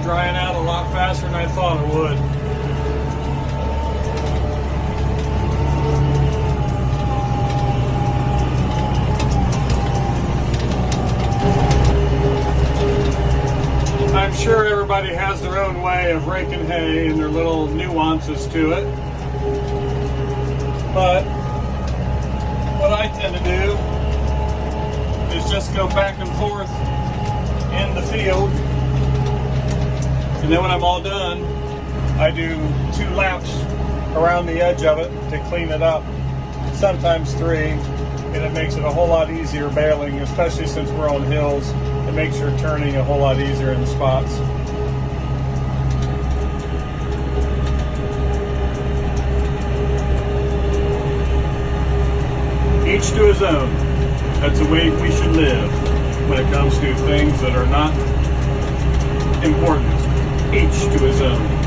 drying out a lot faster than I thought it would. I'm sure everybody has their own way of raking hay and their little nuances to it. But what I tend to do is just go back and forth in the field. And then when I'm all done, I do 2 laps around the edge of it to clean it up, sometimes 3, and it makes it a whole lot easier baling, especially since we're on hills. It makes your turning a whole lot easier in the spots. Each to his own. That's the way we should live when it comes to things that are not important. Each to his own.